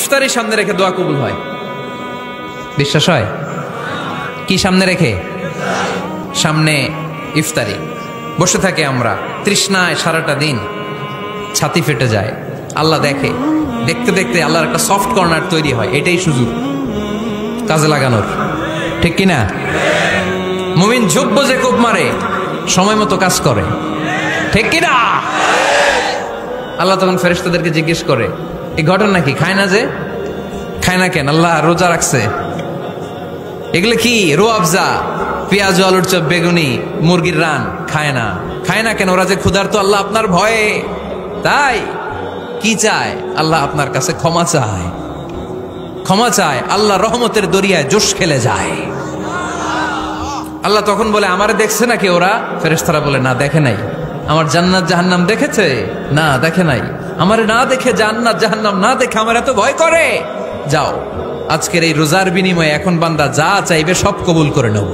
ইফতারের সামনে রেখে দোয়া কবুল হয়। বিশ্বাস হয়? কি সামনে রেখে? সামনে ইফতারি। বসে থাকে আমরা তৃষ্ণায় সারাটা দিন, ছাতি ফেটে যায়। আল্লাহ দেখে, দেখতে দেখতে আল্লাহর একটা সফট কর্নার তৈরি হয়। এটাই সুযোগ কাজে লাগানোর, ঠিক কিনা? মুমিন যোগ্য যে কোপ মারে, সময় মতো কাজ করে, ঠিক কিনা? আল্লাহ তখন ফেরেশতাদেরকে জিজ্ঞেস করে, এই ঘটনা কি? খায় না যে? খায় না কেন? আল্লাহ রোজা রাখছে। এগুলো কি? রোয়াবজা, পেঁয়াজ, আলুর চপ, বেগুনি, মুরগির রান খায় না। খায় না কেন? ওরা যে ক্ষুধার্ত, আল্লাহ আপনার ভয়ে। তাই কি চায়? আল্লাহ আপনার কাছে ক্ষমা চায়। ক্ষমা চায়, আল্লাহ রহমতের দরিয়ায় জোশ খেলে যায়। আল্লাহ তখন বলে, আমারে দেখছে নাকি ওরা? ফেরেশতারা বলে, না দেখে নাই। আমার জান্নাত জাহান্নাম দেখেছে? না দেখে নাই। আমারে না দেখে, জান্নাত জাহান্নাম না দেখে আমার এত ভয় করে? যাও, আজকের এই রোজার বিনিময়ে এখন বান্দা যা চাইবে সব কবুল করে নেব।